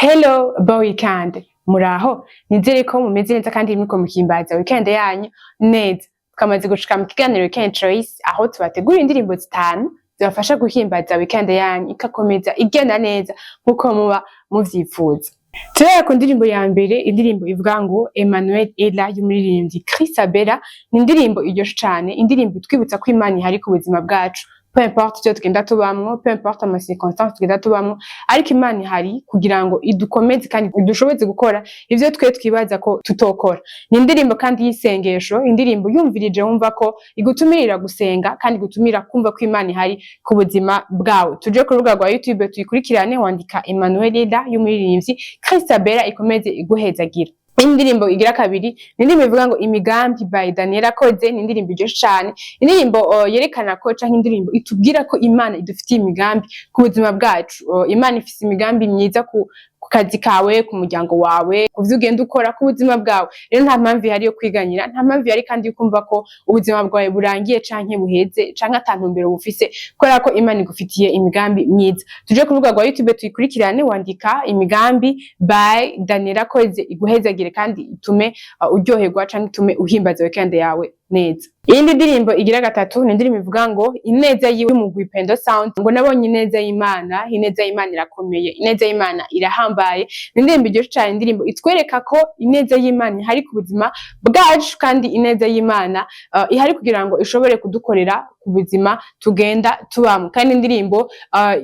Hello, bon weekend. Muraho, nizere ko mumeze neza kandi muriko muhimbaza weekend yanyu neza. Twamaze gushika mu kiganiro Weekend Choice aho tubategura indirimbo zitanu zibafasha guhimbaza weekend yanyu ikakomeza igenda neza nkuko muba muvyifuza. Turera ku ndirimbo ya mbere, indirimbo ivuga ngo Emmanuel Ella y'umuririmbyi Chrisabella, ni indirimbo iryoshe cane, indirimbo itwibutsa ko Imana ihari ku buzima bwacu. Peu importe icyo tugenda tubamwo, peu importe ama circonstances tugenda tubamwo, ariko Imana ihari kugira ngo idukomeze kandi idushobeze gukora ivyo twe twibaza ko tutokora. Ni indirimbo kandi y'isengesho, indirimbo yumvirije wumva ko igutumirira gusenga kandi igutumira kumva ko Imana ihari ku buzima bwawe. Tuje ku rubuga rwa YouTube tuyikurikirane, wandika Emmanuel Ella y'umuririmbyi Chrisabella ikomeze iguhezagira. Indirimbo igira kabiri, ni indirimbo ivuga ngo imigambi by Daniela Koze, ni indirimbo iryoshe cane, indirimbo yerekana ko canke indirimbo itubwira ko Imana idufitiye imigambi ku buzima bwacu. Imana ifise imigambi myiza ku kazi kawe, ku muryango wawe, ku vyo ugenda ukora, ku buzima bwawe. Rero nta mpamvu ihari yo kwiganyira, nta mpamvu ihari kandi yukumva ko ubuzima bwawe burangiye canke buheze canke ata ntumbero bufise, kubera ko Imana igufitiye imigambi myiza. Tuje ku rubuga rwa YouTube tuyikurikirane, wandika imigambi by Daniela Koze iguhezagire kandi itume uryoherwa canke itume uhimbaza weekend yawe neza. Iyindi ndirimbo igira gatatu, ni indirimbo ivuga ngo ineza yiwe mu Guhimbaza Sound, ngo nabonye ineza y'Imana, ineza y'Imana irakomeye, ineza y'Imana irahambaye. Ni indirimbo iryoshe cane, indirimbo itwereka ko ineza y'Imana ihari ku buzima bwacu kandi ineza y'Imana ihari kugira ngo ishobore kudukorera ku buzima tugenda tubamwo. Kandi indirimbo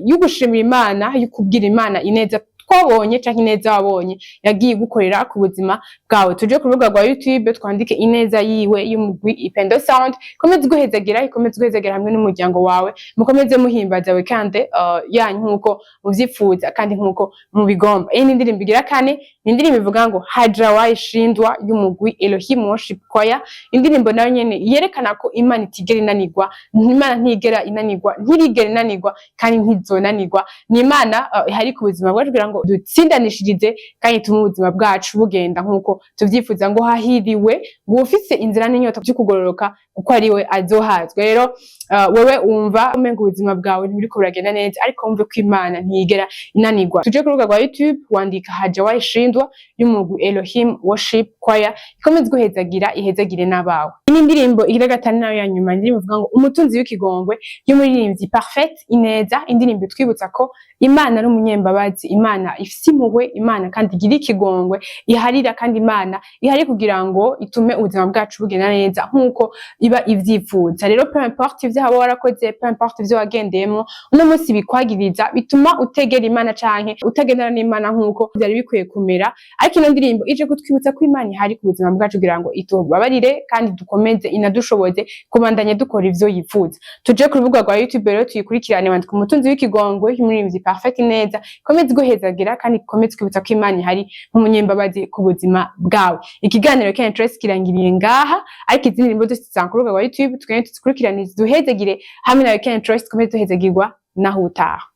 yo gushimira Imana, yo kubwira Imana ineza twabonye canke ineza wabonye yagiye gukorera ku buzima bwawe. Tuje ku rubuga rwa YouTube twandike ineza yiwe y'umugwi Guhimbaza Sound, ikomeze guhezagira, ikomeze guhezagira hamwe n'umuryango wawe, mukomeze muhimbaza weekend yanyu nkuko muvyifuza kandi nkuko mubigomba. Iyi ni indirimbo igira kane, ni indirimbo ivuga ngo hajawahi shindwa y'umugwi Elohim Worship Choir, indirimbo nayo nyene yerekana ko Imana itigera inanirwa, Imana ntigera inanirwa, ntirigera inanirwa kandi ntizonanirwa. Ni Imana ihari ku buzima bwacu kugira ngo dutsindanishirize kandi tume ubuzima bwacu bugenda nkuko tuvyifuza, ngo hahiriwe ngo ufise inzira n'inyota byo kugororoka kuko ariwe azohazwa. Rero wewe umva umenga ubuzima bwawe ntiburiko buragenda neza, ariko wumve ko Imana ntigera inanirwa. Tuje ku rubuga rwa YouTube wandika hajawahi shindwa y'umugwi Elohim Worship Choir, ikomeze guhezagira, ihezagire n'abawe. Iyi indirimbo igira gatanu nayo ya nyuma, indirimbo ivuga ngo umutunzi w'ikigongwe y'umuririmbyi Parfait Ineza, indirimbo twibutsa ko Imana ari umunyembabazi, Imana ifise impuhwe, Imana kandi igira ikigongwe, iharira kandi Imana ihari kugira ngo itume ubuzima bwacu bugenda neza nkuko iba ivyifuza. Rero peu importe ivyo waba warakoze, peu importe ivyo wagendeyemwo, uno munsi bikwagiriza bituma utegera Imana canke utagendana n'Imana nkuko vyari bikwiye kumera, ariko ino ndirimbo ije kutwibutsa ko Imana ihari ku buzima bwacu kugira ngo itubabarire kandi dukomeze inadushoboze kubandanya dukora ivyo yifuza. Tuje ku rubuga rwa YouTube rero tuyikurikirane, wandika umutunzi w'ikigongwe y'umuririmbyi Parfait Ineza, ikomeze guhezagira kandi ikomeze kwibutsa ko Imana ihari nk'umunyembabazi ku buzima bwawe. Ikiganiro Weekend Choice kirangiriye ngaha, ariko izindi ndirimbo zose zisanga ku rubuga rwa YouTube tugende tuzikurikirane, duhezagire hamwe na Weekend Choice, tukomeze duhezagirwa naho utaha.